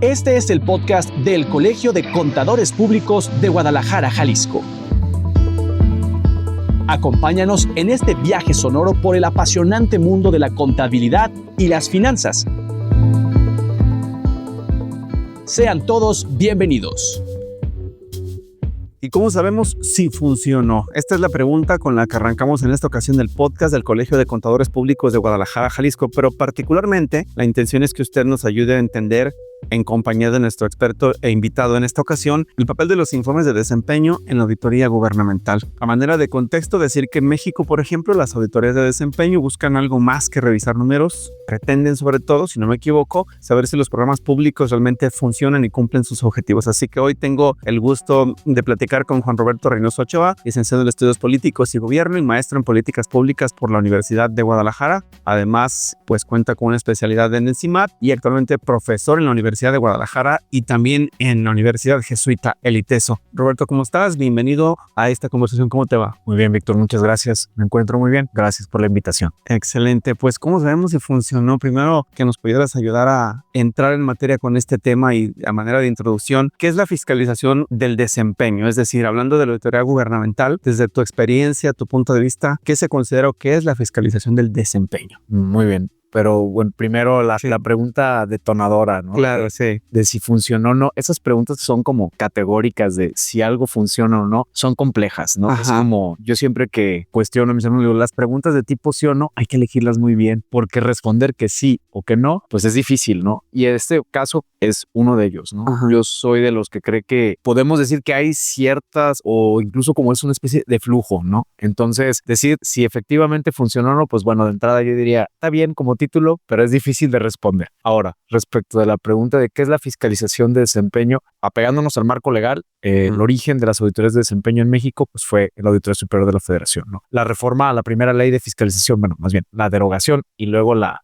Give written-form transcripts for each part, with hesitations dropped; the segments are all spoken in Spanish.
Este es el podcast del Colegio de Contadores Públicos de Guadalajara, Jalisco. Acompáñanos en este viaje sonoro por el apasionante mundo de la contabilidad y las finanzas. Sean todos bienvenidos. ¿Y cómo sabemos si funcionó? Esta es la pregunta con la que arrancamos en esta ocasión del podcast del Colegio de Contadores Públicos de Guadalajara, Jalisco, pero particularmente la intención es que usted nos ayude a entender, en compañía de nuestro experto e invitado en esta ocasión, el papel de los informes de desempeño en la auditoría gubernamental. A manera de contexto, decir que en México, por ejemplo, las auditorías de desempeño buscan algo más que revisar números, pretenden sobre todo, si no me equivoco, saber si los programas públicos realmente funcionan y cumplen sus objetivos. Así que hoy tengo el gusto de platicar con Juan Roberto Reynoso Ochoa, licenciado en Estudios Políticos y Gobierno y maestro en Políticas Públicas por la Universidad de Guadalajara. Además, pues cuenta con una especialidad en ENSIMAD y actualmente profesor en la Universidad de Guadalajara y también en la Universidad Jesuita El ITESO. Roberto, ¿cómo estás? Bienvenido a esta conversación. ¿Cómo te va? Muy bien, Víctor, muchas gracias. Me encuentro muy bien. Gracias por la invitación. Excelente. Pues, ¿cómo sabemos si funcionó? Primero, que nos pudieras ayudar a entrar en materia con este tema y a manera de introducción, ¿qué es la fiscalización del desempeño? Es decir, hablando de la auditoría gubernamental, desde tu experiencia, tu punto de vista, ¿qué se considera o qué es la fiscalización del desempeño? Muy bien. Pero bueno, primero la pregunta detonadora, ¿no? Claro, sí. De si funcionó o no. Esas preguntas son como categóricas de si algo funciona o no. Son complejas, ¿no? Ajá. Es como yo siempre que cuestiono a mis alumnos, digo, las preguntas de tipo sí o no hay que elegirlas muy bien, porque responder que sí o que no, pues es difícil, ¿no? Y este caso es uno de ellos, ¿no? Ajá. Yo soy de los que cree que podemos decir que hay ciertas o incluso como es una especie de flujo, ¿no? Entonces, decir si efectivamente funcionó o no, pues bueno, de entrada yo diría, está bien como título, pero es difícil de responder. Ahora, respecto de la pregunta de qué es la fiscalización de desempeño, apegándonos al marco legal, el origen de las auditorías de desempeño en México pues fue el Auditorio Superior de la Federación, ¿no? La reforma a la primera ley de fiscalización, bueno, más bien la derogación y luego la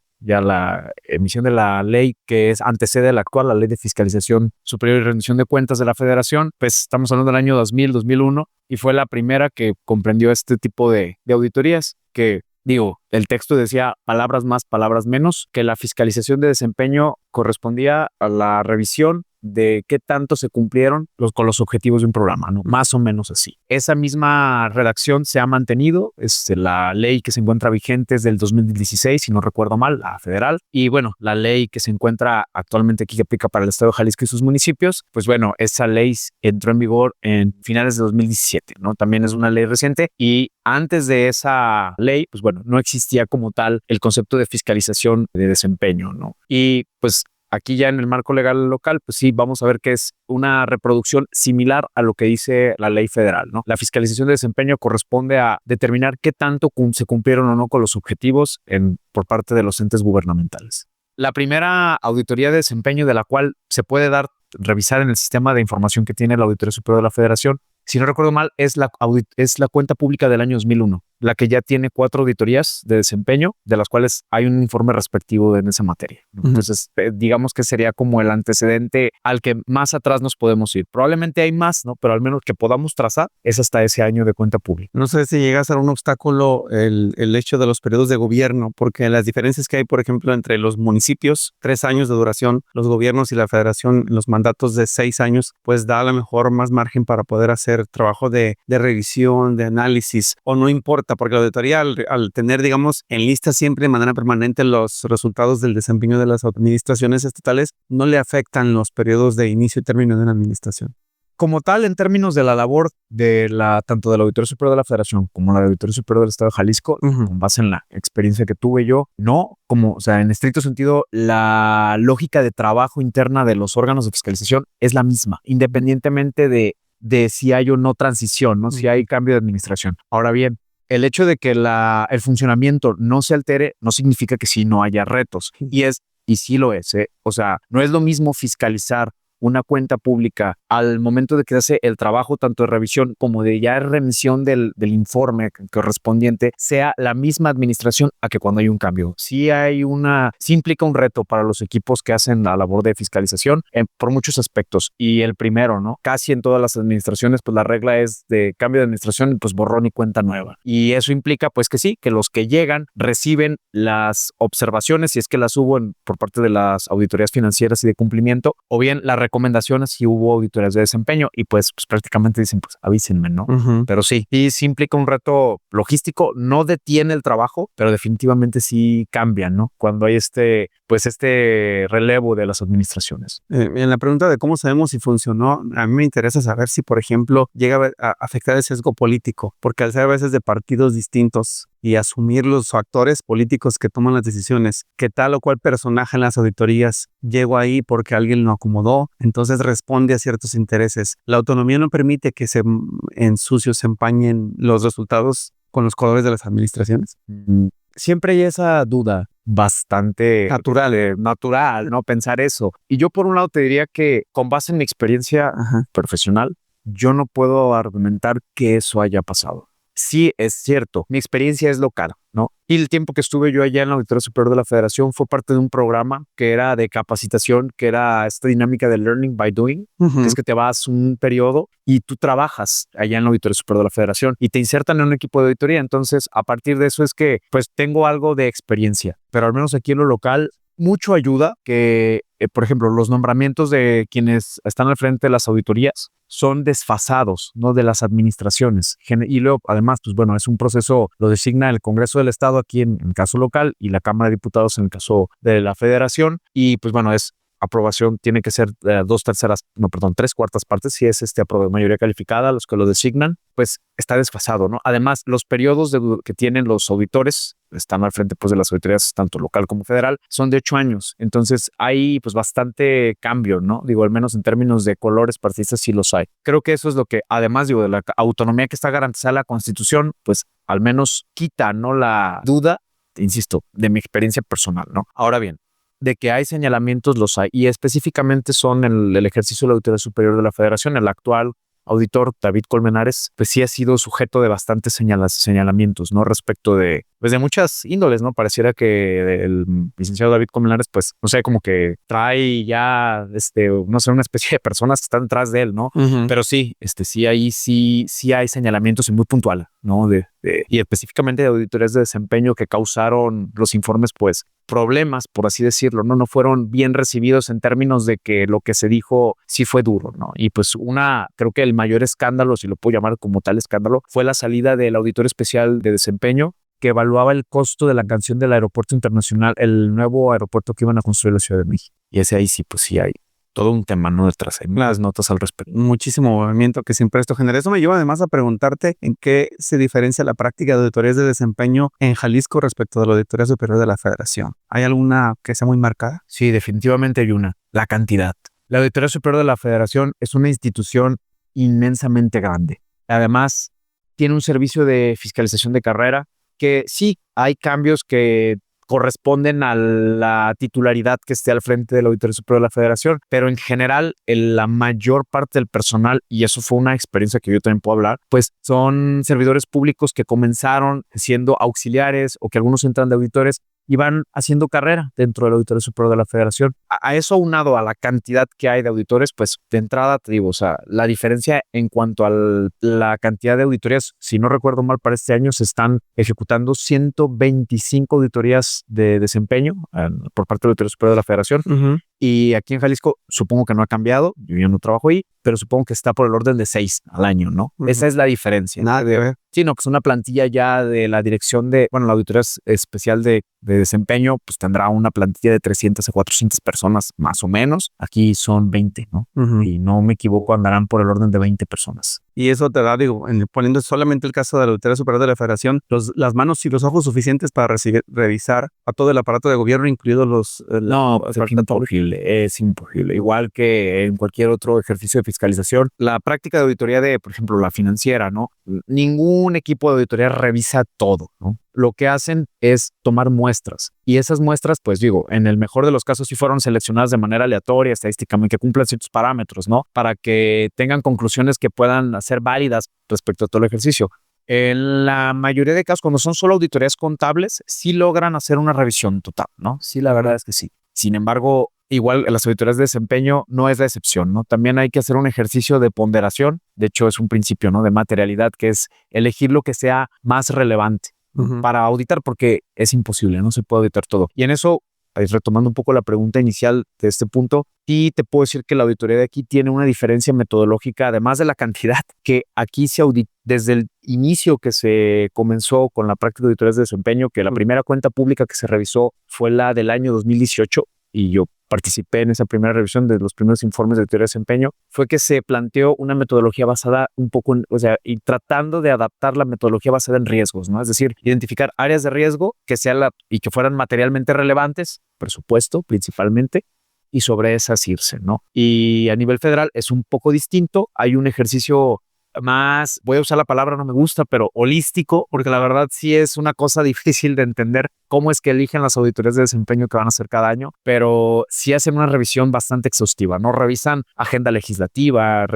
emisión de la ley que antecede a la actual, la Ley de Fiscalización Superior y Rendición de Cuentas de la Federación, pues estamos hablando del año 2000, 2001, y fue la primera que comprendió este tipo de auditorías que, digo, el texto decía palabras más, palabras menos, que la fiscalización de desempeño correspondía a la revisión de qué tanto se cumplieron con los objetivos de un programa, ¿no? Más o menos así. Esa misma redacción se ha mantenido, la ley que se encuentra vigente es del 2016, si no recuerdo mal, la federal, y bueno, la ley que se encuentra actualmente aquí que aplica para el estado de Jalisco y sus municipios, pues bueno, esa ley entró en vigor en finales de 2017, ¿no? También es una ley reciente y antes de esa ley, pues bueno, no existía como tal el concepto de fiscalización de desempeño, ¿no? Y pues aquí ya en el marco legal local, pues sí, vamos a ver que es una reproducción similar a lo que dice la ley federal, ¿no? La fiscalización de desempeño corresponde a determinar qué tanto se cumplieron o no con los objetivos por parte de los entes gubernamentales. La primera auditoría de desempeño de la cual se puede revisar en el sistema de información que tiene la Auditoría Superior de la Federación, si no recuerdo mal, es la cuenta pública del año 2001, la que ya tiene 4 auditorías de desempeño, de las cuales hay un informe respectivo en esa materia, ¿no? Entonces, digamos que sería como el antecedente al que más atrás nos podemos ir. Probablemente hay más, ¿no? Pero al menos que podamos trazar es hasta ese año de cuenta pública. No sé si llega a ser un obstáculo el hecho de los periodos de gobierno, porque las diferencias que hay, por ejemplo, entre los municipios, 3 años de duración, los gobiernos y la federación, los mandatos de 6 años, pues da a lo mejor más margen para poder hacer trabajo de revisión, de análisis, o no importa, porque la auditoría al tener, digamos, en lista siempre de manera permanente los resultados del desempeño de las administraciones estatales, no le afectan los periodos de inicio y término de una administración. Como tal, en términos de la labor tanto del Auditorio Superior de la Federación como la Auditorio Superior del Estado de Jalisco, con base en la experiencia que tuve yo, no, o sea, en estricto sentido, la lógica de trabajo interna de los órganos de fiscalización es la misma, independientemente de si hay o no transición, ¿no? Si hay cambio de administración. Ahora bien, el hecho de que el funcionamiento no se altere no significa que sí no haya retos. Y sí lo es, ¿eh? O sea, no es lo mismo fiscalizar una cuenta pública al momento de que se hace el trabajo tanto de revisión como de ya remisión del informe correspondiente sea la misma administración a que cuando hay un cambio. Sí implica un reto para los equipos que hacen la labor de fiscalización por muchos aspectos. Y el primero, ¿no? Casi en todas las administraciones, pues la regla es de cambio de administración, pues borrón y cuenta nueva. Y eso implica, pues que sí, que los que llegan reciben las observaciones, si es que las hubo por parte de las auditorías financieras y de cumplimiento, o bien las recomendaciones si hubo auditorías de desempeño, y pues prácticamente dicen, pues avísenme, ¿no? Pero sí implica un reto logístico, no detiene el trabajo, pero definitivamente sí cambia, ¿no? Cuando hay este relevo de las administraciones. En la pregunta de cómo sabemos si funcionó, a mí me interesa saber si, por ejemplo, llega a afectar el sesgo político, porque al ser a veces de partidos distintos y asumir los factores políticos que toman las decisiones, que tal o cual personaje en las auditorías llegó ahí porque alguien lo acomodó, entonces responde a ciertos intereses. La autonomía no permite que se empañen los resultados con los colores de las administraciones. Siempre hay esa duda bastante natural, ¿no? Pensar eso. Y yo por un lado te diría que con base en mi experiencia profesional, yo no puedo argumentar que eso haya pasado. Sí, es cierto, mi experiencia es local, ¿no? Y el tiempo que estuve yo allá en la Auditoría Superior de la Federación fue parte de un programa que era de capacitación, que era esta dinámica de learning by doing, que es que te vas un periodo y tú trabajas allá en la Auditoría Superior de la Federación y te insertan en un equipo de auditoría. Entonces, a partir de eso es que pues tengo algo de experiencia, pero al menos aquí en lo local, mucho ayuda que, por ejemplo, los nombramientos de quienes están al frente de las auditorías son desfasados, ¿no? De las administraciones. Y luego, además, pues bueno, es un proceso, lo designa el Congreso del Estado aquí en el caso local y la Cámara de Diputados en el caso de la Federación. Y pues bueno, es aprobación, tiene que ser 3/4 partes, si es mayoría calificada, los que lo designan, pues está desfasado, ¿no? Además, los periodos que tienen los auditores, están al frente pues de las auditorías, tanto local como federal, son de 8 años. Entonces hay pues bastante cambio, ¿no? Digo, al menos en términos de colores partidistas sí los hay. Creo que eso es lo que, además, digo, de la autonomía que está garantizada en la Constitución, pues al menos quita, ¿no? La duda, insisto, de mi experiencia personal, ¿no? Ahora bien, de que hay señalamientos, los hay, y específicamente son en el ejercicio de la Auditoría Superior de la Federación. El actual auditor, David Colmenares, pues sí ha sido sujeto de bastantes señalamientos, ¿no? Respecto de muchas índoles, ¿no? Pareciera que el licenciado David Colmenares, pues, no sé, como que trae ya, no sé, una especie de personas que están detrás de él, ¿no? Pero sí, sí hay señalamientos y muy puntual, ¿no? Y específicamente de auditorías de desempeño que causaron los informes, pues, problemas, por así decirlo, ¿no? No fueron bien recibidos en términos de que lo que se dijo sí fue duro, ¿no? Y pues creo que el mayor escándalo, si lo puedo llamar como tal escándalo, fue la salida del auditor especial de desempeño que evaluaba el costo de la canción del aeropuerto internacional, el nuevo aeropuerto que iban a construir en la Ciudad de México. Y ese ahí sí, pues sí hay todo un tema, ¿no? Detrás hay las notas al respecto. Muchísimo movimiento que siempre esto genera. Eso me lleva además a preguntarte en qué se diferencia la práctica de auditorías de desempeño en Jalisco respecto de la Auditoría Superior de la Federación. ¿Hay alguna que sea muy marcada? Sí, definitivamente hay una. La cantidad. La Auditoría Superior de la Federación es una institución inmensamente grande. Además, tiene un servicio de fiscalización de carrera que sí hay cambios que corresponden a la titularidad que esté al frente de la Auditoría Superior de la Federación, pero en general la mayor parte del personal, y eso fue una experiencia que yo también puedo hablar, pues son servidores públicos que comenzaron siendo auxiliares o que algunos entran de auditores y van haciendo carrera dentro de la Auditoría Superior de la Federación. A eso aunado a la cantidad que hay de auditores, pues de entrada te digo, o sea, la diferencia en cuanto a la cantidad de auditorías, si no recuerdo mal, para este año se están ejecutando 125 auditorías de desempeño por parte de la Auditoría Superior de la Federación. Y aquí en Jalisco supongo que no ha cambiado, yo ya no trabajo ahí, pero supongo que está por el orden de 6 al año, ¿no? Esa es la diferencia. Nada de ver. Sí, no, que es una plantilla ya de la dirección la Auditoría Especial de Desempeño, pues tendrá una plantilla de 300 a 400 personas, más o menos. Aquí son 20, ¿no? Y no me equivoco, andarán por el orden de 20 personas. Y eso te da, digo, poniendo solamente el caso de la Auditoría Superior de la Federación, las manos y los ojos suficientes para revisar a todo el aparato de gobierno, incluidos los... No, pues es imposible. Igual que en cualquier otro ejercicio de fiscalización, la práctica de auditoría de, por ejemplo, la financiera, ¿no? Ningún equipo de auditoría revisa todo, ¿no? lo que hacen es tomar muestras. Y esas muestras, pues digo, en el mejor de los casos sí fueron seleccionadas de manera aleatoria, estadísticamente, que cumplan ciertos parámetros, ¿no? Para que tengan conclusiones que puedan ser válidas respecto a todo el ejercicio. En la mayoría de casos, cuando son solo auditorías contables, sí logran hacer una revisión total, ¿no? Sí, la verdad es que sí. Sin embargo, igual las auditorías de desempeño no es la excepción, ¿no? También hay que hacer un ejercicio de ponderación. De hecho, es un principio, ¿no? De materialidad, que es elegir lo que sea más relevante para auditar, porque es imposible, no se puede auditar todo. Y en eso, retomando un poco la pregunta inicial de este punto, sí te puedo decir que la auditoría de aquí tiene una diferencia metodológica, además de la cantidad, que aquí se audita desde el inicio que se comenzó con la práctica de auditorías de desempeño, que la primera cuenta pública que se revisó fue la del año 2018, y yo participé en esa primera revisión de los primeros informes de auditoría de desempeño, fue que se planteó una metodología basada un poco en, o sea, y tratando de adaptar la metodología basada en riesgos, ¿no? Es decir, identificar áreas de riesgo y que fueran materialmente relevantes, presupuesto principalmente, y sobre esas irse, ¿no? Y a nivel federal es un poco distinto, hay un ejercicio más, voy a usar la palabra, no me gusta, pero holístico, porque la verdad sí es una cosa difícil de entender cómo es que eligen las auditorías de desempeño que van a hacer cada año, pero sí hacen una revisión bastante exhaustiva, ¿no? Revisan agenda legislativa,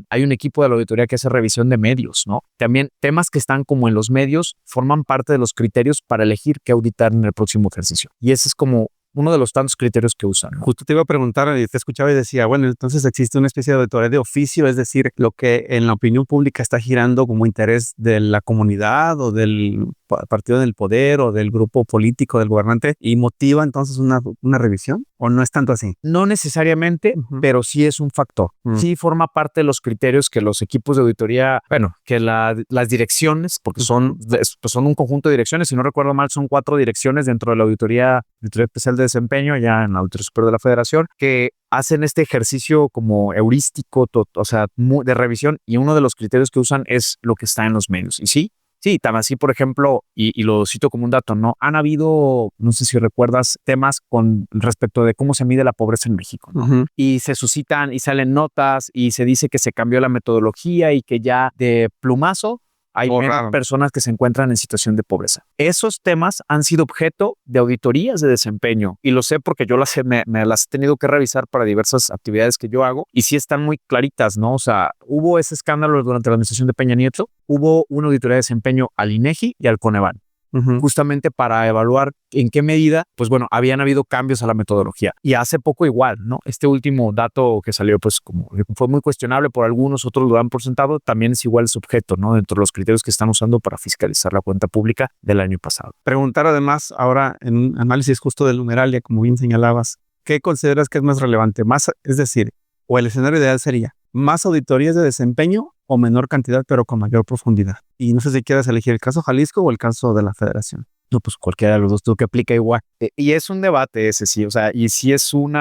hay un equipo de la auditoría que hace revisión de medios, ¿no? También temas que están como en los medios forman parte de los criterios para elegir qué auditar en el próximo ejercicio. Y ese es como uno de los tantos criterios que usan, ¿no? Justo te iba a preguntar, y te escuchaba y decía, bueno, entonces existe una especie de auditoría de oficio, es decir, lo que en la opinión pública está girando como interés de la comunidad o del partido del poder o del grupo político del gobernante y motiva entonces una revisión, ¿o no es tanto así? No necesariamente, pero sí es un factor. Sí forma parte de los criterios que los equipos de auditoría, bueno, que las direcciones, porque son un conjunto de direcciones, si no recuerdo mal, son 4 direcciones dentro de la auditoría especial de desempeño, ya en la Auditoría Superior de la Federación, que hacen este ejercicio como heurístico, o sea, de revisión, y uno de los criterios que usan es lo que está en los medios. Y sí, tan así, por ejemplo, y lo cito como un dato, ¿no? Han habido, no sé si recuerdas, temas con respecto de cómo se mide la pobreza en México, ¿no? Y se suscitan y salen notas y se dice que se cambió la metodología y que ya de plumazo hay menos personas que se encuentran en situación de pobreza. Esos temas han sido objeto de auditorías de desempeño y lo sé porque yo me las he tenido que revisar para diversas actividades que yo hago y sí están muy claritas, ¿no? O sea, hubo ese escándalo durante la administración de Peña Nieto, hubo una auditoría de desempeño al INEGI y al Coneval, justamente para evaluar en qué medida, pues bueno, habían habido cambios a la metodología. Y hace poco igual, ¿no? Este último dato que salió, pues como fue muy cuestionable por algunos, otros lo dan por sentado, también es igual sujeto, ¿no? Dentro de los criterios que están usando para fiscalizar la cuenta pública del año pasado. Preguntar además ahora en un análisis justo del numeralia, como bien señalabas, ¿qué consideras que es más relevante? Es decir, o el escenario ideal sería más auditorías de desempeño o menor cantidad, pero con mayor profundidad. Y no sé si quieres elegir el caso Jalisco o el caso de la Federación. No, pues cualquiera de los dos, tú que aplica igual. Y es un debate ese, sí, o sea, y sí es un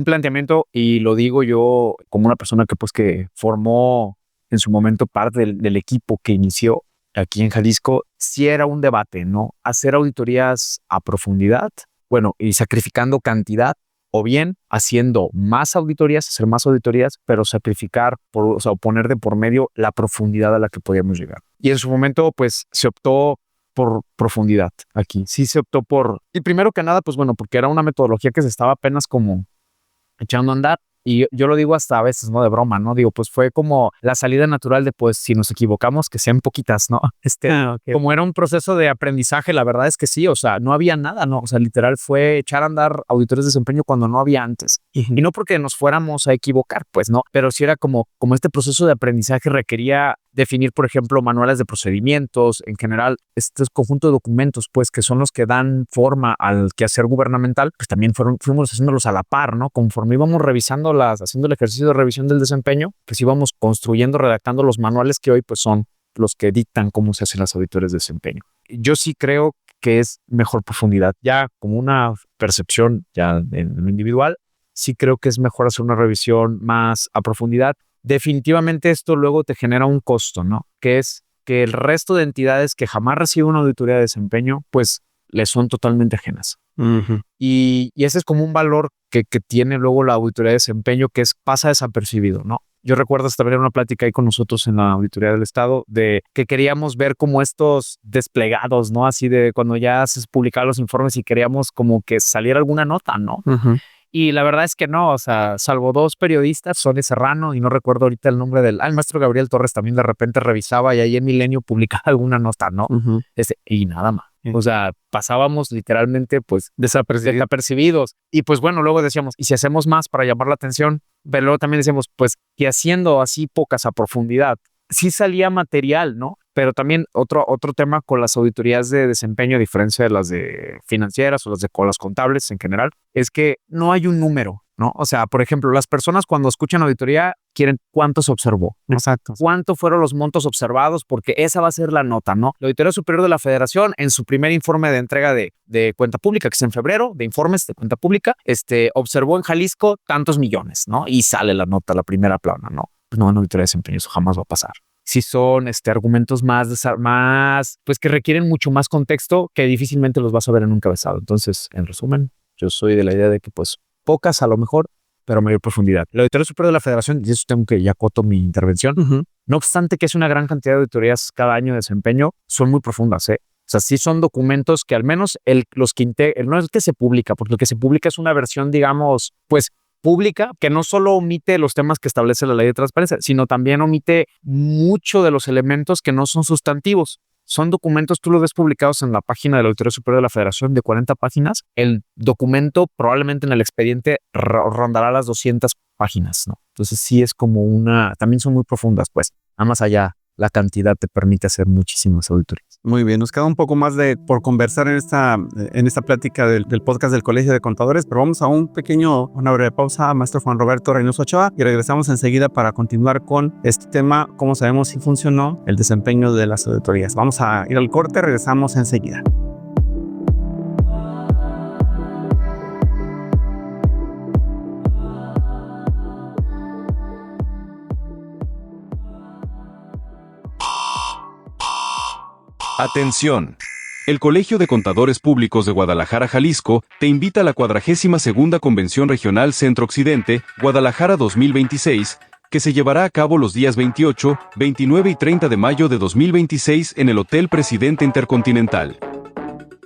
planteamiento, y lo digo yo como una persona que formó en su momento parte del equipo que inició aquí en Jalisco, sí era un debate, ¿no? Hacer auditorías a profundidad, bueno, y sacrificando cantidad, o bien haciendo hacer más auditorías, pero sacrificar, o sea, poner de por medio la profundidad a la que podíamos llegar. Y en su momento, pues, se optó por profundidad aquí. Sí se optó y primero que nada, pues bueno, porque era una metodología que se estaba apenas como echando a andar. Y yo lo digo hasta a veces, ¿no? De broma, ¿no? Digo, pues fue como la salida natural de, pues, si nos equivocamos, que sean poquitas, ¿no? Okay. Como era un proceso de aprendizaje, la verdad es que sí, o sea, no había nada, ¿no? O sea, literal fue echar a andar auditores de desempeño cuando no había antes. Y no porque nos fuéramos a equivocar, pues, ¿no? Pero sí era como este proceso de aprendizaje requería definir, por ejemplo, manuales de procedimientos, en general, este conjunto de documentos, pues, que son los que dan forma al quehacer gubernamental, pues también fuimos haciéndolos a la par, ¿no? Conforme íbamos haciendo el ejercicio de revisión del desempeño, pues íbamos construyendo, redactando los manuales que hoy, pues, son los que dictan cómo se hacen las auditorías de desempeño. Yo sí creo que es mejor profundidad, ya como una percepción ya en lo individual, sí creo que es mejor hacer una revisión más a profundidad. Definitivamente esto luego te genera un costo, ¿no? Que es que el resto de entidades que jamás reciben una auditoría de desempeño, pues les son totalmente ajenas. Y ese es como un valor que tiene luego la auditoría de desempeño, que pasa desapercibido, ¿no? Yo recuerdo hasta ver una plática ahí con nosotros en la Auditoría del Estado de que queríamos ver como estos desplegados, ¿no? Así de cuando ya se publicaban los informes y queríamos como que saliera alguna nota, ¿no? Ujú. Y la verdad es que no, o sea, salvo 2 periodistas, Sonia Serrano y no recuerdo ahorita el nombre del... el maestro Gabriel Torres también de repente revisaba y ahí en Milenio publicaba alguna nota, ¿no? Ujú. Y nada más. Sí. O sea, pasábamos literalmente pues desapercibidos. Y pues bueno, luego decíamos, ¿y si hacemos más para llamar la atención? Pero luego también decíamos, pues que haciendo así pocas a profundidad, sí salía material, ¿no? Pero también otro tema con las auditorías de desempeño, a diferencia de las de financieras o con las contables en general, es que no hay un número, ¿no? O sea, por ejemplo, las personas cuando escuchan auditoría quieren cuánto se observó, ¿no? Exacto. ¿Cuánto fueron los montos observados? Porque esa va a ser la nota, ¿no? La Auditoría Superior de la Federación, en su primer informe de entrega de cuenta pública, que es en febrero, de informes de cuenta pública, observó en Jalisco tantos millones, ¿no? Y sale la nota, la primera plana, ¿no? Pues no, en auditoría de desempeño eso jamás va a pasar. Si son argumentos más, pues que requieren mucho más contexto, que difícilmente los vas a ver en un encabezado. Entonces, en resumen, yo soy de la idea de que pues pocas a lo mejor, pero mayor profundidad. La Auditoría Superior de la Federación, y eso tengo que ya acoto mi intervención, no obstante que es una gran cantidad de auditorías cada año de desempeño, son muy profundas, ¿eh? O sea, sí son documentos que al menos no es el que se publica, porque lo que se publica es una versión, digamos, pues pública, que no solo omite los temas que establece la ley de transparencia, sino también omite mucho de los elementos que no son sustantivos. Son documentos, tú los ves publicados en la página de la Auditoría Superior de la Federación de 40 páginas. El documento probablemente en el expediente rondará las 200 páginas, ¿no? Entonces sí es como también son muy profundas, pues. Nada más allá, la cantidad te permite hacer muchísimas auditorías. Muy bien, nos queda un poco más por conversar en esta plática del podcast del Colegio de Contadores, pero vamos a una breve pausa, maestro Juan Roberto Reynoso Ochoa, y regresamos enseguida para continuar con este tema, cómo sabemos si funcionó el desempeño de las auditorías. Vamos a ir al corte, regresamos enseguida. Atención. El Colegio de Contadores Públicos de Guadalajara, Jalisco, te invita a la 42ª Convención Regional Centro Occidente, Guadalajara 2026, que se llevará a cabo los días 28, 29 y 30 de mayo de 2026 en el Hotel Presidente Intercontinental.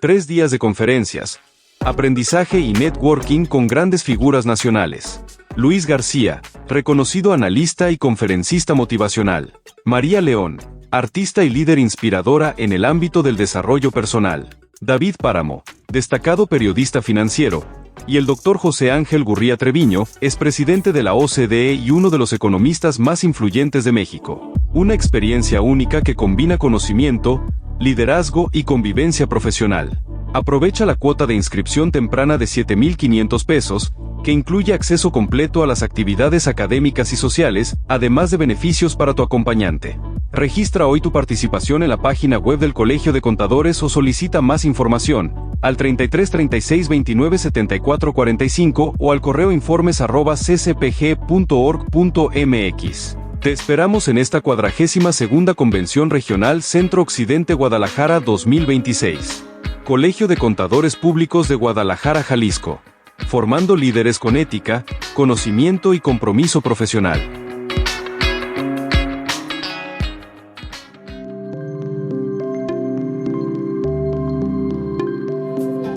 3 días de conferencias, aprendizaje y networking con grandes figuras nacionales. Luis García, reconocido analista y conferencista motivacional. María León, artista y líder inspiradora en el ámbito del desarrollo personal. David Páramo, destacado periodista financiero. Y el Dr. José Ángel Gurría Treviño, es presidente de la OCDE y uno de los economistas más influyentes de México. Una experiencia única que combina conocimiento, liderazgo y convivencia profesional. Aprovecha la cuota de inscripción temprana de 7,500 pesos, que incluye acceso completo a las actividades académicas y sociales, además de beneficios para tu acompañante. Registra hoy tu participación en la página web del Colegio de Contadores o solicita más información al 33 36 29 74 45 o al correo informes@ccpg.org.mx. Te esperamos en esta 42ª Convención Regional Centro Occidente Guadalajara 2026. Colegio de Contadores Públicos de Guadalajara, Jalisco. Formando líderes con ética, conocimiento y compromiso profesional.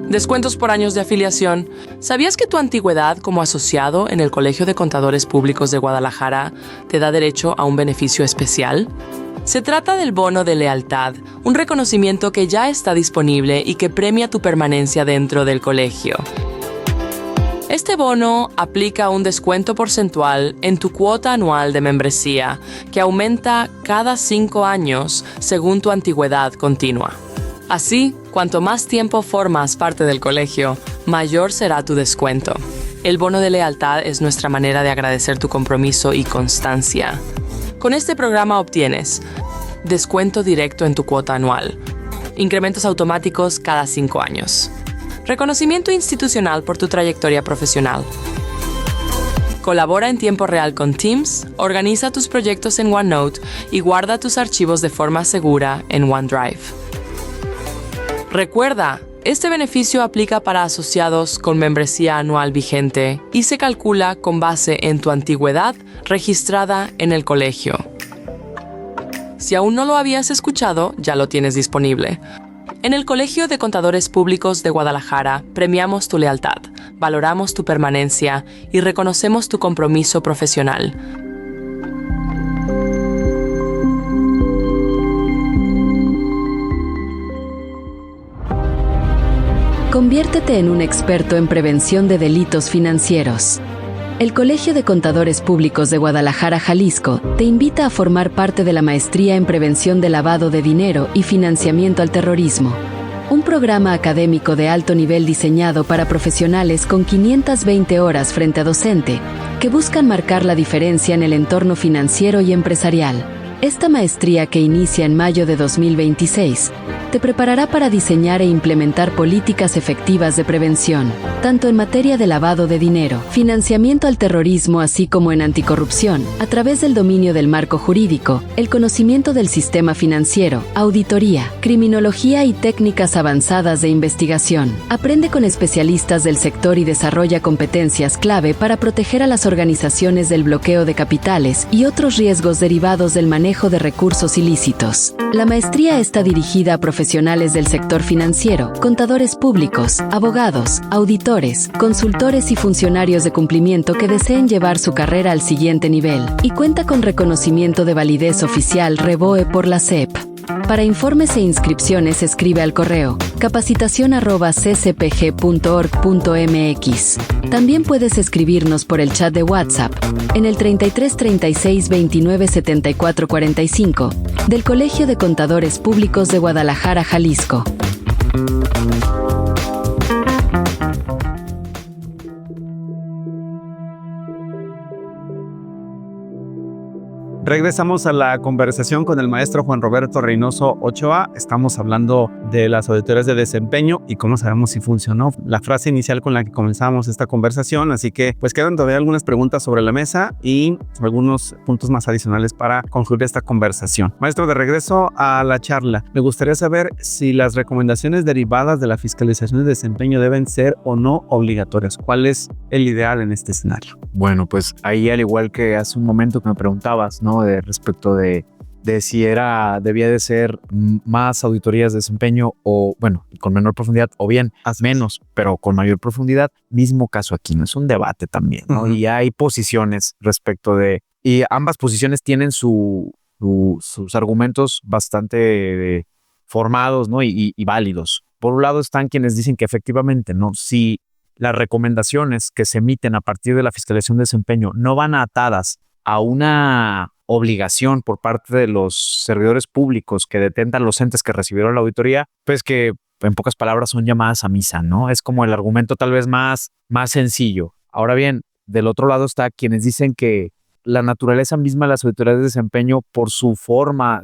Descuentos por años de afiliación. ¿Sabías que tu antigüedad como asociado en el Colegio de Contadores Públicos de Guadalajara te da derecho a un beneficio especial? Se trata del bono de lealtad, un reconocimiento que ya está disponible y que premia tu permanencia dentro del colegio. Este bono aplica un descuento porcentual en tu cuota anual de membresía, que aumenta cada 5 años según tu antigüedad continua. Así, cuanto más tiempo formas parte del colegio, mayor será tu descuento. El bono de lealtad es nuestra manera de agradecer tu compromiso y constancia. Con este programa obtienes descuento directo en tu cuota anual, incrementos automáticos cada 5 años, reconocimiento institucional por tu trayectoria profesional. Colabora en tiempo real con Teams, organiza tus proyectos en OneNote y guarda tus archivos de forma segura en OneDrive. Recuerda, Este beneficio aplica para asociados con membresía anual vigente y se calcula con base en tu antigüedad registrada en el colegio. Si aún no lo habías escuchado, ya lo tienes disponible. En el Colegio de Contadores Públicos de Guadalajara premiamos tu lealtad, valoramos tu permanencia y reconocemos tu compromiso profesional. Conviértete en un experto en prevención de delitos financieros. El Colegio de Contadores Públicos de Guadalajara, Jalisco, te invita a formar parte de la Maestría en Prevención de Lavado de Dinero y Financiamiento al Terrorismo. Un programa académico de alto nivel diseñado para profesionales con 520 horas frente a docente, que buscan marcar la diferencia en el entorno financiero y empresarial. Esta maestría, que inicia en mayo de 2026, te preparará para diseñar e implementar políticas efectivas de prevención, tanto en materia de lavado de dinero, financiamiento al terrorismo, así como en anticorrupción, a través del dominio del marco jurídico, el conocimiento del sistema financiero, auditoría, criminología y técnicas avanzadas de investigación. Aprende con especialistas del sector y desarrolla competencias clave para proteger a las organizaciones del bloqueo de capitales y otros riesgos derivados del manejo de recursos ilícitos. La maestría está dirigida a profesionales del sector financiero, contadores públicos, abogados, auditores, consultores y funcionarios de cumplimiento que deseen llevar su carrera al siguiente nivel, y cuenta con reconocimiento de validez oficial REVOE por la SEP. Para informes e inscripciones, escribe al correo capacitacion@ccpg.org.mx. También puedes escribirnos por el chat de WhatsApp en el 33 36 29 74 45 del Colegio de Contadores Públicos de Guadalajara, Jalisco. Regresamos a la conversación con el maestro Juan Roberto Reynoso Ochoa. Estamos hablando de las auditorías de desempeño y cómo sabemos si funcionó. La frase inicial con la que comenzamos esta conversación, así que pues quedan todavía algunas preguntas sobre la mesa y algunos puntos más adicionales para concluir esta conversación. Maestro, de regreso a la charla, me gustaría saber si las recomendaciones derivadas de la fiscalización de desempeño deben ser o no obligatorias. ¿Cuál es el ideal en este escenario? Bueno, pues ahí, al igual que hace un momento que me preguntabas, ¿no? Respecto de si debía de ser más auditorías de desempeño o, bueno, con menor profundidad, o bien menos, pero con mayor profundidad. Mismo caso aquí, ¿no? Es un debate también, ¿no? Uh-huh. Y hay posiciones respecto de... Y ambas posiciones tienen sus argumentos bastante formados, ¿no? Y válidos. Por un lado están quienes dicen que efectivamente, ¿no? Si las recomendaciones que se emiten a partir de la fiscalización de desempeño no van atadas a una obligación por parte de los servidores públicos que detentan los entes que recibieron la auditoría, pues que en pocas palabras son llamadas a misa, ¿no? Es como el argumento tal vez más sencillo. Ahora bien, del otro lado está quienes dicen que la naturaleza misma de las auditorías de desempeño, por su forma,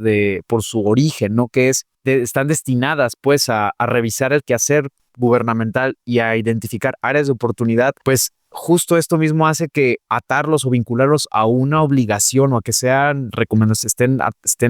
por su origen, ¿no? Que están destinadas pues a revisar el quehacer gubernamental y a identificar áreas de oportunidad, pues justo esto mismo hace que atarlos o vincularlos a una obligación o a que sean recomendaciones,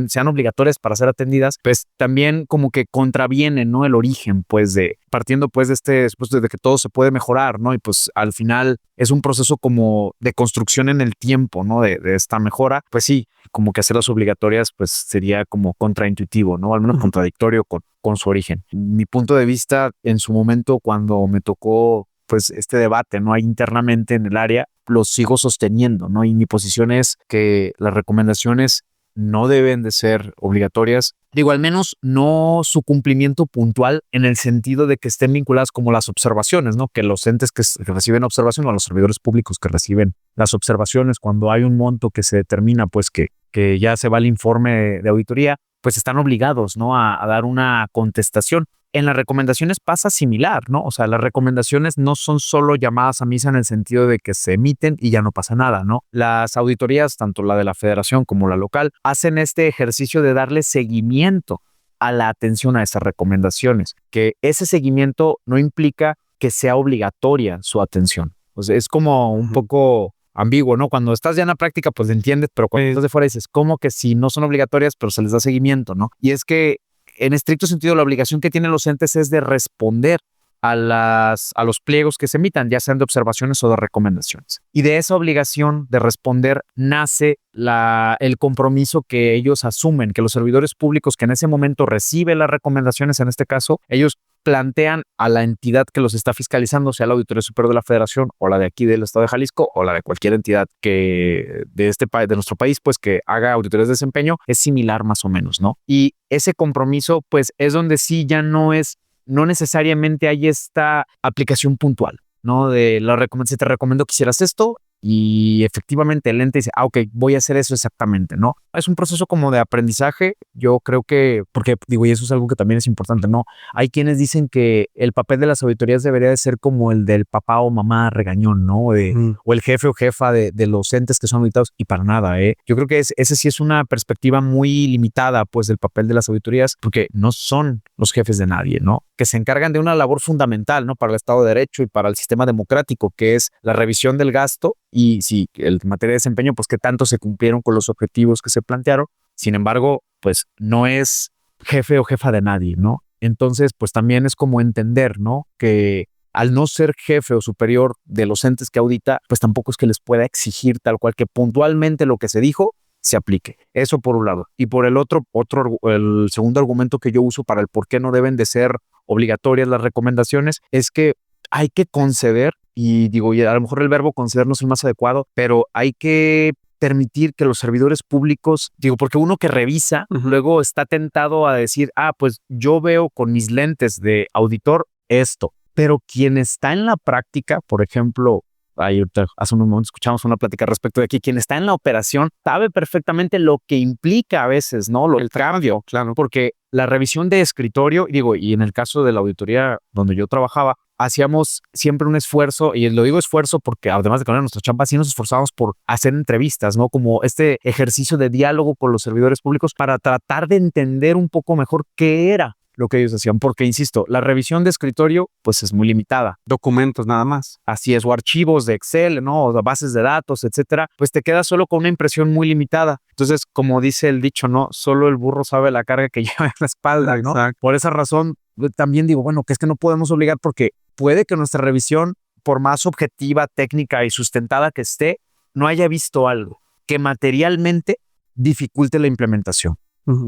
sean obligatorias para ser atendidas, pues también como que contraviene, ¿no? El origen, pues partiendo pues de este supuesto de que todo se puede mejorar, ¿no? Y pues al final es un proceso como de construcción en el tiempo, ¿no? De esta mejora, pues sí, como que hacerlas obligatorias pues sería como contraintuitivo, ¿no? Al menos contradictorio con su origen. Mi punto de vista en su momento, cuando me tocó pues este debate, ¿no? Ahí internamente en el área, lo sigo sosteniendo, ¿no? Y mi posición es que las recomendaciones no deben de ser obligatorias. Digo, al menos no su cumplimiento puntual en el sentido de que estén vinculadas como las observaciones, ¿no? Que los entes que reciben observación o los servidores públicos que reciben las observaciones, cuando hay un monto que se determina, pues que ya se va al informe de auditoría, pues están obligados, ¿no? A dar una contestación. En las recomendaciones pasa similar, ¿no? O sea, las recomendaciones no son solo llamadas a misa en el sentido de que se emiten y ya no pasa nada, ¿no? Las auditorías, tanto la de la federación como la local, hacen este ejercicio de darle seguimiento a la atención a esas recomendaciones, que ese seguimiento no implica que sea obligatoria su atención. O sea, es como un poco ambiguo, ¿no? Cuando estás ya en la práctica, pues entiendes, pero cuando estás de fuera dices, ¿cómo que si no son obligatorias, pero se les da seguimiento, ¿no? Y es que en estricto sentido, la obligación que tienen los entes es de responder a los pliegos que se emitan, ya sean de observaciones o de recomendaciones. Y de esa obligación de responder nace el compromiso que ellos asumen, que los servidores públicos que en ese momento reciben las recomendaciones, en este caso, ellos plantean a la entidad que los está fiscalizando, sea la Auditoría Superior de la Federación o la de aquí del Estado de Jalisco o la de cualquier entidad que de nuestro país, pues que haga auditorías de desempeño, es similar más o menos, ¿no? Y ese compromiso, pues es donde sí ya no necesariamente hay esta aplicación puntual, ¿no? Si te recomiendo que hicieras esto y efectivamente el ente dice, ok, voy a hacer eso exactamente, ¿no? Es un proceso como de aprendizaje, yo creo que, porque digo, y eso es algo que también es importante, ¿no? Hay quienes dicen que el papel de las auditorías debería de ser como el del papá o mamá regañón, ¿no? O el jefe o jefa de los entes que son auditados, y para nada, ¿eh? Yo creo que ese sí es una perspectiva muy limitada, pues, del papel de las auditorías, porque no son los jefes de nadie, ¿no? Que se encargan de una labor fundamental, ¿no? Para el Estado de Derecho y para el sistema democrático, que es la revisión del gasto y si en materia de desempeño, pues qué tanto se cumplieron con los objetivos que se plantearon. Sin embargo, pues no es jefe o jefa de nadie, ¿no? Entonces, pues también es como entender, ¿no? Que al no ser jefe o superior de los entes que audita, pues tampoco es que les pueda exigir tal cual que puntualmente lo que se dijo se aplique. Eso por un lado. Y por el el segundo argumento que yo uso para el por qué no deben de ser obligatorias las recomendaciones es que hay que conceder, y digo, y a lo mejor el verbo conceder no es el más adecuado, pero hay que permitir que los servidores públicos, digo, porque uno que revisa, luego está tentado a decir, pues yo veo con mis lentes de auditor esto, pero quien está en la práctica, por ejemplo, hace un momento escuchamos una plática respecto de aquí, quien está en la operación sabe perfectamente lo que implica a veces, ¿no? El cambio, claro, porque la revisión de escritorio, digo, y en el caso de la auditoría donde yo trabajaba, hacíamos siempre un esfuerzo, y lo digo esfuerzo porque además de con nuestra chamba, sí nos esforzábamos por hacer entrevistas, ¿no? Como este ejercicio de diálogo con los servidores públicos para tratar de entender un poco mejor qué era lo que ellos hacían, porque insisto, la revisión de escritorio pues es muy limitada. Documentos nada más. Así es, o archivos de Excel, ¿no? O bases de datos, etcétera, pues te quedas solo con una impresión muy limitada. Entonces, como dice el dicho, ¿no? Solo el burro sabe la carga que lleva en la espalda, ¿no? Exacto. Por esa razón, también digo, bueno, que es que no podemos obligar porque puede que nuestra revisión, por más objetiva, técnica y sustentada que esté, no haya visto algo que materialmente dificulte la implementación.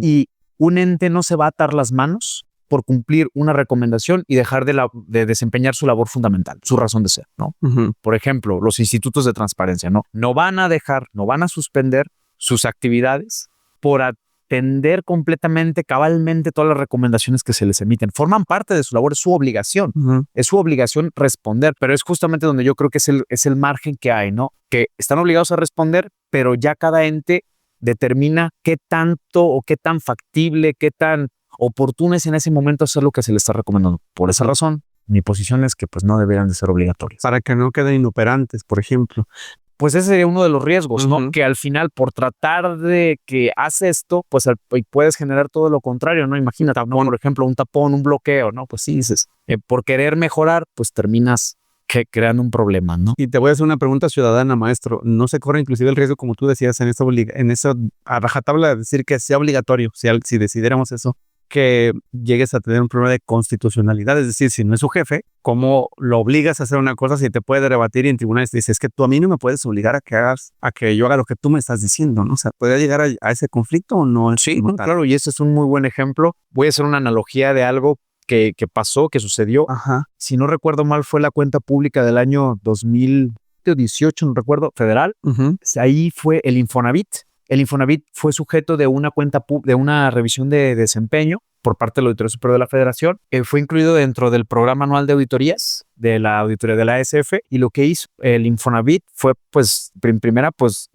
Y un ente no se va a atar las manos por cumplir una recomendación y dejar de desempeñar su labor fundamental, su razón de ser, ¿no? Por ejemplo, los institutos de transparencia, ¿no? No van a suspender sus actividades por atender completamente, cabalmente todas las recomendaciones que se les emiten. Forman parte de su labor, es su obligación. Es su obligación responder, pero es justamente donde yo creo que es el margen que hay, ¿no? Que están obligados a responder, pero ya cada ente determina qué tanto o qué tan factible, qué tan oportuno es en ese momento hacer lo que se le está recomendando. Por esa razón, mi posición es que pues no deberían de ser obligatorias. Para que no queden inoperantes, por ejemplo. Pues ese sería uno de los riesgos, ¿no? Que al final, por tratar de que hace esto, pues puedes generar todo lo contrario, ¿no? Imagínate, ¿no? Por ejemplo, un tapón, un bloqueo, ¿no? Pues sí, dices, por querer mejorar, pues terminas creando un problema, ¿no? Y te voy a hacer una pregunta ciudadana, maestro. ¿No se corre inclusive el riesgo, como tú decías, en esa a rajatabla de decir que sea obligatorio, si decidiéramos eso, que llegues a tener un problema de constitucionalidad? Es decir, si no es su jefe, ¿cómo lo obligas a hacer una cosa si te puede rebatir y en tribunales te dice, es que tú a mí no me puedes obligar a que yo haga lo que tú me estás diciendo, ¿no? O sea, ¿puede llegar a ese conflicto o no? Sí, claro, y ese es un muy buen ejemplo. Voy a hacer una analogía de algo que pasó, que sucedió. Si no recuerdo mal, fue la cuenta pública del año 2018, no recuerdo, federal. Ahí fue el Infonavit. El Infonavit fue sujeto de una revisión de desempeño por parte de la Auditoría Superior de la Federación. Fue incluido dentro del programa anual de auditorías de la auditoría de la ASF, y lo que hizo el Infonavit fue, pues, primera, pues,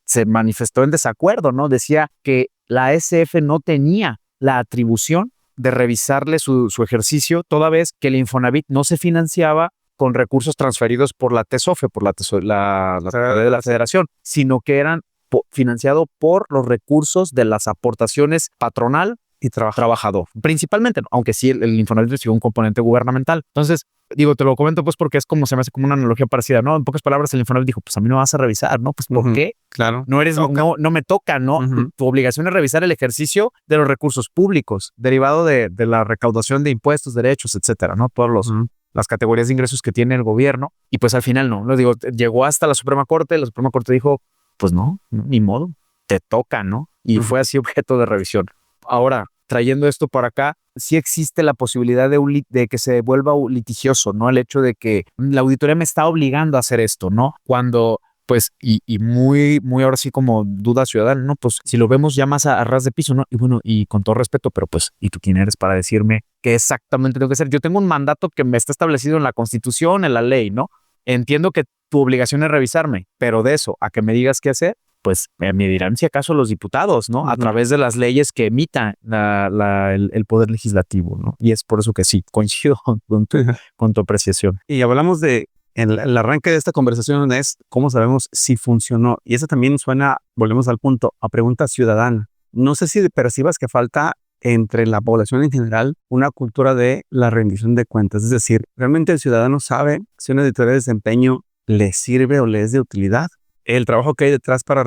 se manifestó en desacuerdo, ¿no? Decía que la ASF no tenía la atribución de revisarle su ejercicio, toda vez que el Infonavit no se financiaba con recursos transferidos por la TESOFE, por la de la Federación, sino que eran financiado por los recursos de las aportaciones patronal Y trabajador, principalmente, ¿no? Aunque sí el Infonavit recibe un componente gubernamental. Entonces, digo, te lo comento pues porque es como se me hace como una analogía parecida, ¿no? En pocas palabras, el Infonavit dijo, pues a mí no me vas a revisar, ¿no? Pues ¿por qué? Claro. No eres, no me toca, ¿no? Tu obligación es revisar el ejercicio de los recursos públicos, derivado de la recaudación de impuestos, derechos, etcétera, ¿no? Todos las categorías de ingresos que tiene el gobierno. Y pues al final no, lo digo, llegó hasta la Suprema Corte dijo, pues no, ni modo, te toca, ¿no? Y fue así objeto de revisión. Ahora, trayendo esto para acá, sí existe la posibilidad de que se vuelva litigioso, ¿no? El hecho de que la auditoría me está obligando a hacer esto, ¿no? Cuando, pues, y muy, muy ahora sí como duda ciudadana, ¿no? Pues, si lo vemos ya más a ras de piso, ¿no? Y bueno, y con todo respeto, pero pues, ¿y tú quién eres para decirme qué exactamente tengo que hacer? Yo tengo un mandato que me está establecido en la Constitución, en la ley, ¿no? Entiendo que tu obligación es revisarme, pero de eso a que me digas qué hacer, pues me dirán si acaso los diputados, ¿no? A través de las leyes que emita el Poder Legislativo, ¿no? Y es por eso que sí, coincido con tu apreciación. Y hablamos de, el arranque de esta conversación es cómo sabemos si funcionó. Y eso también suena, volvemos al punto, a pregunta ciudadana. No sé si percibas que falta entre la población en general una cultura de la rendición de cuentas. Es decir, ¿realmente el ciudadano sabe si una auditoría de desempeño le sirve o le es de utilidad? El trabajo que hay detrás para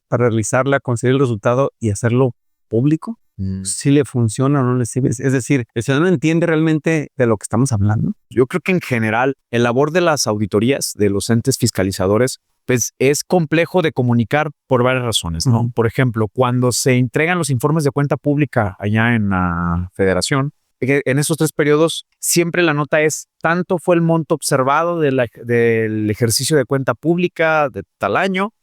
realizarla, conseguir el resultado y hacerlo público, si le funciona o no le sirve. Es decir, el ciudadano entiende realmente de lo que estamos hablando. Yo creo que en general el labor de las auditorías, de los entes fiscalizadores, pues es complejo de comunicar por varias razones, ¿no? Por ejemplo, cuando se entregan los informes de cuenta pública allá en la Federación, en esos 3 periodos siempre la nota es tanto fue el monto observado del ejercicio de cuenta pública de tal año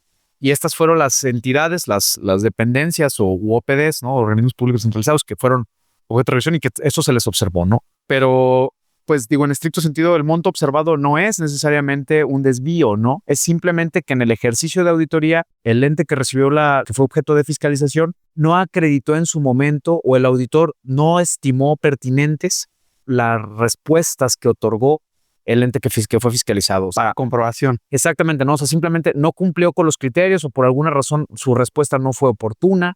y estas fueron las entidades, las dependencias o OPDs, ¿no? Organismos públicos centralizados que fueron objeto de revisión y que eso se les observó, ¿no? Pero pues digo, en estricto sentido, el monto observado no es necesariamente un desvío, ¿no? Es simplemente que en el ejercicio de auditoría, el ente que recibió que fue objeto de fiscalización, no acreditó en su momento o el auditor no estimó pertinentes las respuestas que otorgó el ente que fue fiscalizado. O sea, comprobación. Exactamente, ¿no? O sea, simplemente no cumplió con los criterios o por alguna razón su respuesta no fue oportuna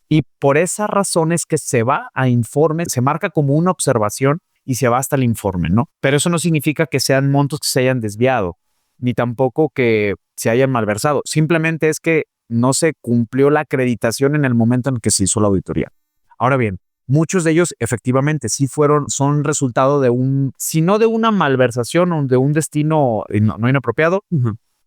y por esa razón es que se va a informe, se marca como una observación y se va hasta el informe, ¿no? Pero eso no significa que sean montos que se hayan desviado, ni tampoco que se hayan malversado. Simplemente es que no se cumplió la acreditación en el momento en que se hizo la auditoría. Ahora bien, muchos de ellos efectivamente sí son resultado de si no de una malversación o de un destino no inapropiado,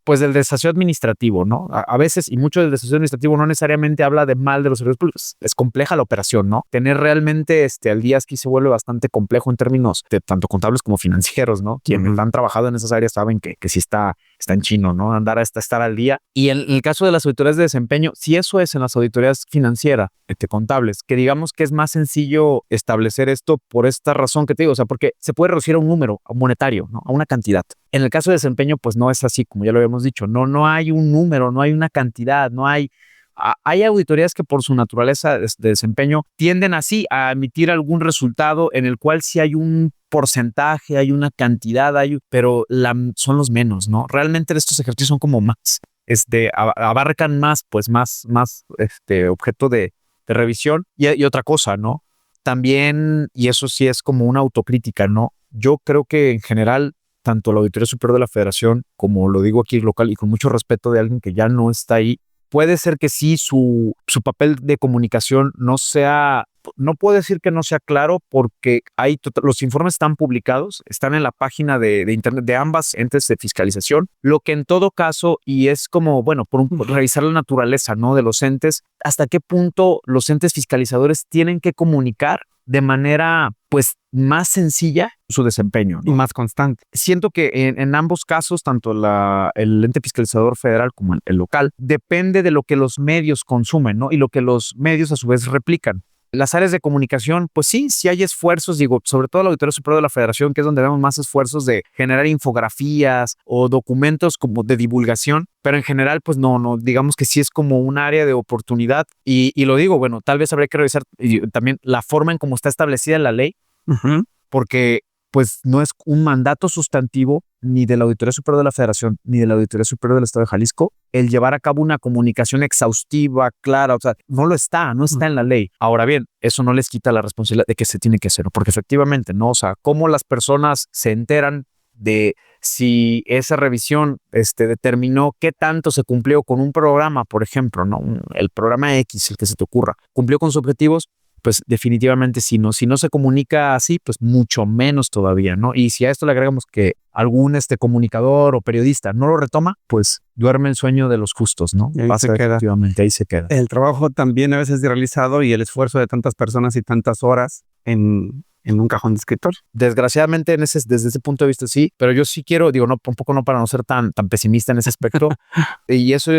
pues del desahucio administrativo, ¿no? A veces, y mucho del desahucio administrativo no necesariamente habla de mal de los servicios públicos. Es compleja la operación, ¿no? Tener realmente al día aquí se vuelve bastante complejo en términos de tanto contables como financieros, ¿no? Quienes han trabajado en esas áreas saben que sí está en chino, ¿no? Estar al día. Y en el caso de las auditorías de desempeño, si eso es en las auditorías financieras, contables, que digamos que es más sencillo establecer esto por esta razón que te digo, o sea, porque se puede reducir a un número monetario, ¿no? A una cantidad. En el caso de desempeño, pues no es así, como ya lo habíamos dicho, no hay un número, no hay una cantidad, hay auditorías que por su naturaleza de desempeño tienden así a emitir algún resultado en el cual sí hay un porcentaje, hay una cantidad, pero son los menos, ¿no? Realmente estos ejercicios son como más, abarcan más, pues más objeto de revisión y otra cosa, ¿no? También, y eso sí es como una autocrítica, ¿no? Yo creo que en general, tanto la Auditoría Superior de la Federación, como lo digo aquí local y con mucho respeto de alguien que ya no está ahí, puede ser que sí su papel de comunicación no puedo decir que no sea claro porque los informes están publicados, están en la página de internet de ambas entes de fiscalización, lo que en todo caso, y es como, bueno, por revisar la naturaleza, ¿no? De los entes, hasta qué punto los entes fiscalizadores tienen que comunicar de manera, pues, más sencilla su desempeño, ¿no? Y más constante. Siento que en ambos casos, tanto el ente fiscalizador federal como el local, depende de lo que los medios consumen, ¿no? Y lo que los medios a su vez replican. Las áreas de comunicación, pues sí hay esfuerzos, digo, sobre todo la Auditoría Superior de la Federación, que es donde vemos más esfuerzos de generar infografías o documentos como de divulgación, pero en general, pues no, digamos que sí es como un área de oportunidad y lo digo, bueno, tal vez habría que revisar también la forma en cómo está establecida la ley, porque pues no es un mandato sustantivo ni de la Auditoría Superior de la Federación ni de la Auditoría Superior del Estado de Jalisco el llevar a cabo una comunicación exhaustiva, clara, o sea, no está en la ley. Ahora bien, eso no les quita la responsabilidad de que se tiene que hacer, porque efectivamente, ¿no? O sea, cómo las personas se enteran de si esa revisión determinó qué tanto se cumplió con un programa, por ejemplo, ¿no? El programa X, el que se te ocurra, cumplió con sus objetivos, pues definitivamente si no se comunica así, pues mucho menos todavía, ¿no? Y si a esto le agregamos que algún comunicador o periodista no lo retoma, pues duerme el sueño de los justos, ¿no? Y ahí se queda. Efectivamente, ahí se queda. El trabajo también a veces es realizado y el esfuerzo de tantas personas y tantas horas en un cajón de escritor. Desgraciadamente, desde ese punto de vista sí, pero yo sí quiero, digo, no, un poco no para no ser tan pesimista en ese aspecto, y eso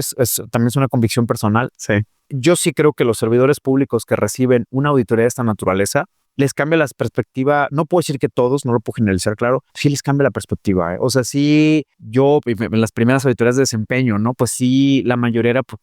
también es una convicción personal. Sí. Yo sí creo que los servidores públicos que reciben una auditoría de esta naturaleza les cambia la perspectiva. No puedo decir que todos, no lo puedo generalizar, claro, sí les cambia la perspectiva. O sea, sí, yo en las primeras auditorías de desempeño, ¿no? Pues sí, la mayoría era pues,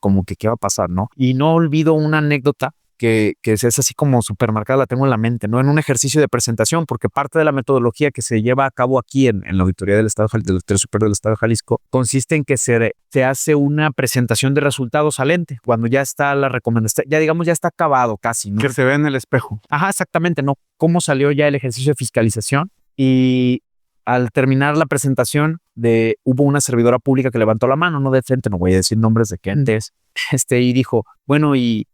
como que qué va a pasar, ¿no? Y no olvido una anécdota que es así como supermarcada, la tengo en la mente, ¿no? En un ejercicio de presentación, porque parte de la metodología que se lleva a cabo aquí en la Auditoría del Estado, del Auditorio Superior del Estado de Jalisco, consiste en que se hace una presentación de resultados al ente, cuando ya está la recomendación, ya digamos, ya está acabado casi, ¿no? Que se ve en el espejo. Ajá, exactamente, ¿no? Cómo salió ya el ejercicio de fiscalización y al terminar la presentación hubo una servidora pública que levantó la mano, no de frente, no voy a decir nombres de qué entes, y dijo, bueno, y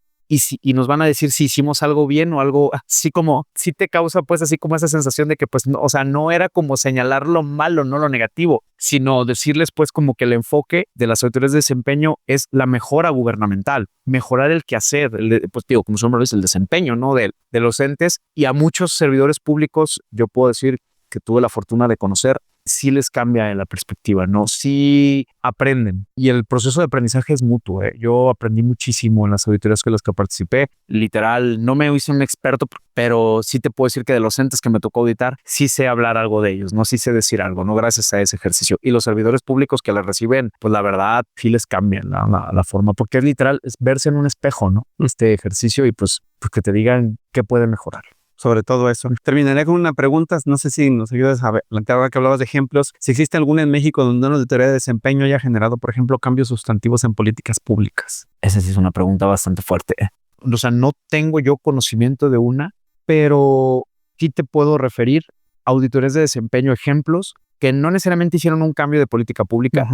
nos van a decir si hicimos algo bien o algo así como, sí te causa pues así como esa sensación de que pues, no, o sea, no era como señalar lo malo, no lo negativo, sino decirles pues como que el enfoque de las autoridades de desempeño es la mejora gubernamental, mejorar el quehacer, pues digo, como su nombre dice, el desempeño, ¿no? De los entes, y a muchos servidores públicos, yo puedo decir que tuve la fortuna de conocer, sí les cambia la perspectiva, ¿no? Sí aprenden. Y el proceso de aprendizaje es mutuo, ¿eh? Yo aprendí muchísimo en las auditorías con las que participé. Literal, no me hice un experto, pero sí te puedo decir que de los entes que me tocó auditar, sí sé hablar algo de ellos, ¿no? Sí sé decir algo, ¿no? Gracias a ese ejercicio. Y los servidores públicos que les reciben, pues la verdad, sí les cambian la forma, porque es literal, es verse en un espejo, ¿no? Este ejercicio y pues que te digan qué puede mejorar. Sobre todo eso. Terminaré con una pregunta, no sé si nos ayudas a plantear, ahora que hablabas de ejemplos, si existe alguna en México donde una auditoría de desempeño haya generado, por ejemplo, cambios sustantivos en políticas públicas. Esa sí es una pregunta bastante fuerte. O sea, no tengo yo conocimiento de una, pero sí te puedo referir a auditorías de desempeño, ejemplos que no necesariamente hicieron un cambio de política pública,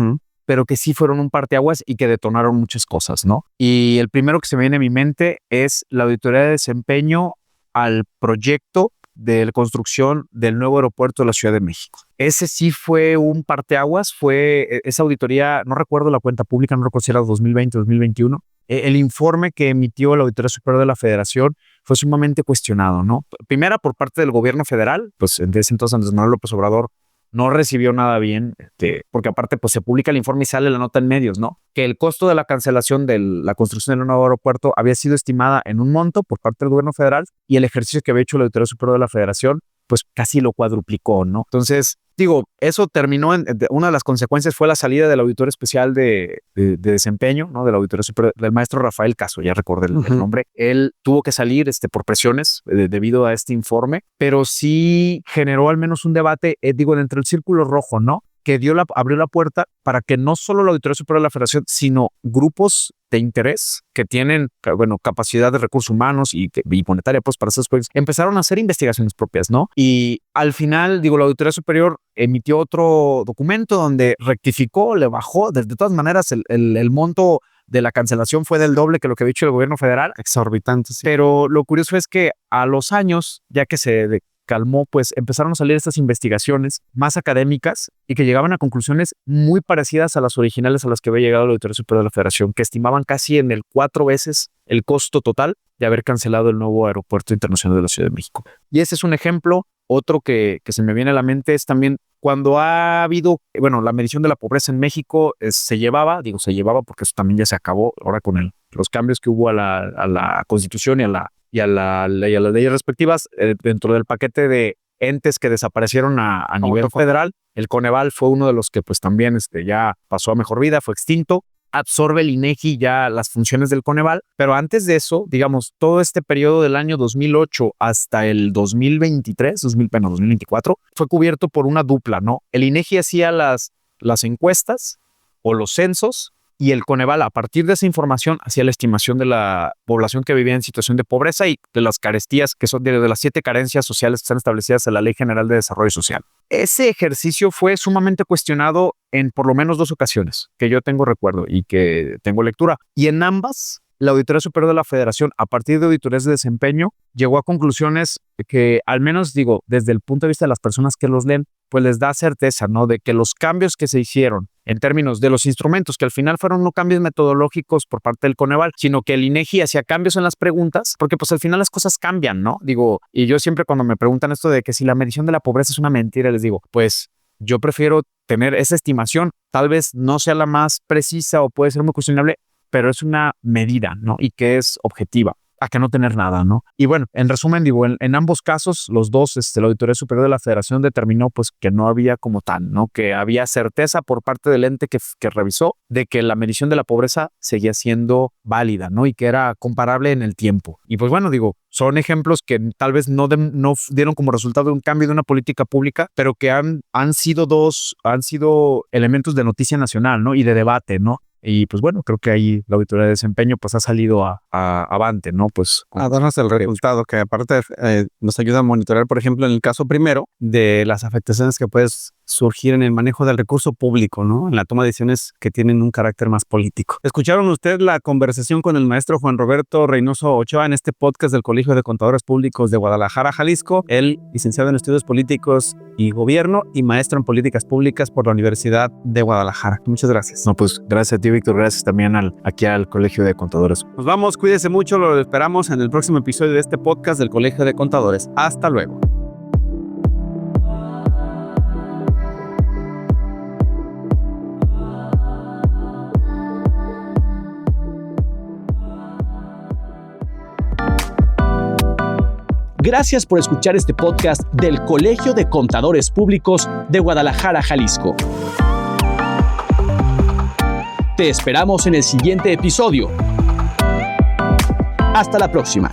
pero que sí fueron un parteaguas y que detonaron muchas cosas, ¿no? Y el primero que se me viene a mi mente es la auditoría de desempeño al proyecto de la construcción del nuevo aeropuerto de la Ciudad de México. Ese sí fue un parteaguas, fue esa auditoría, no recuerdo la cuenta pública, no recuerdo si era 2020 o 2021. El informe que emitió la Auditoría Superior de la Federación fue sumamente cuestionado, ¿no? Primera por parte del gobierno federal, pues en ese entonces Andrés Manuel López Obrador no recibió nada bien, porque aparte pues se publica el informe y sale la nota en medios, ¿no? Que el costo de la cancelación de la construcción del nuevo aeropuerto había sido estimada en un monto por parte del gobierno federal y el ejercicio que había hecho la Auditoría Superior de la Federación pues casi lo cuadruplicó, ¿no? Entonces, digo, eso terminó una de las consecuencias fue la salida del auditor especial de desempeño, ¿no? Del auditor superior, del maestro Rafael Caso, ya recordé el nombre. Él tuvo que salir por presiones debido a este informe, pero sí generó al menos un debate, digo, entre el círculo rojo, ¿no? Que abrió la puerta para que no solo la Auditoría Superior de la Federación, sino grupos de interés que tienen, bueno, capacidad de recursos humanos y monetaria, pues para esos proyectos, empezaron a hacer investigaciones propias, ¿no? Y al final, digo, la Auditoría Superior emitió otro documento donde rectificó, le bajó, de todas maneras, el monto de la cancelación fue del doble que lo que había hecho el gobierno federal. Exorbitante, sí. Pero lo curioso es que a los años, ya que se calmó, pues empezaron a salir estas investigaciones más académicas y que llegaban a conclusiones muy parecidas a las originales a las que había llegado la Auditoría Superior de la Federación, que estimaban casi en el 4 veces el costo total de haber cancelado el nuevo aeropuerto internacional de la Ciudad de México. Y ese es un ejemplo. Otro que se me viene a la mente es también cuando ha habido, bueno, la medición de la pobreza en México se llevaba porque eso también ya se acabó ahora con los cambios que hubo a la Constitución y a las leyes respectivas dentro del paquete de entes que desaparecieron a nivel federal. El Coneval fue uno de los que pues también ya pasó a mejor vida, fue extinto. absorbe el INEGI ya las funciones del Coneval, pero antes de eso, digamos, todo este periodo del año 2008 hasta el 2024, fue cubierto por una dupla, ¿no? El INEGI hacía las encuestas o los censos, y el Coneval, a partir de esa información, hacía la estimación de la población que vivía en situación de pobreza y de las carestías, que son de las 7 carencias sociales que están establecidas en la Ley General de Desarrollo Social. Ese ejercicio fue sumamente cuestionado en por lo menos 2 ocasiones, que yo tengo recuerdo y que tengo lectura. Y en ambas, la Auditoría Superior de la Federación, a partir de auditorías de desempeño, llegó a conclusiones que, al menos digo, desde el punto de vista de las personas que los leen, pues les da certeza, ¿no? De que los cambios que se hicieron en términos de los instrumentos, que al final fueron no cambios metodológicos por parte del Coneval, sino que el INEGI hacía cambios en las preguntas, porque pues al final las cosas cambian, ¿no? Digo, y yo siempre cuando me preguntan esto de que si la medición de la pobreza es una mentira, les digo, pues yo prefiero tener esa estimación, tal vez no sea la más precisa o puede ser muy cuestionable, pero es una medida, ¿no? Y que es objetiva, a que no tener nada, ¿no? Y bueno, en resumen, digo, en ambos casos, los dos, la Auditoría Superior de la Federación determinó pues que no había como tal, ¿no? Que había certeza por parte del ente que revisó de que la medición de la pobreza seguía siendo válida, ¿no? Y que era comparable en el tiempo. Y pues bueno, digo, son ejemplos que tal vez no dieron como resultado de un cambio de una política pública, pero que han sido elementos de noticia nacional, ¿no? Y de debate, ¿no? Y pues bueno, creo que ahí la auditoría de desempeño pues ha salido avante, ¿no? Pues a darnos el resultado, que aparte nos ayuda a monitorear, por ejemplo, en el caso primero, de las afectaciones que pueden surgir en el manejo del recurso público, ¿no? En la toma de decisiones que tienen un carácter más político. Escucharon ustedes la conversación con el maestro Juan Roberto Reynoso Ochoa en este podcast del Colegio de Contadores Públicos de Guadalajara, Jalisco. Él, licenciado en Estudios Políticos y Gobierno y maestro en Políticas Públicas por la Universidad de Guadalajara. Muchas gracias. no, pues gracias a ti, Víctor, gracias también aquí al Colegio de Contadores. Nos vamos, cuídese mucho, lo esperamos en el próximo episodio de este podcast del Colegio de Contadores. Hasta luego. Gracias por escuchar este podcast del Colegio de Contadores Públicos de Guadalajara, Jalisco. Te esperamos en el siguiente episodio. Hasta la próxima.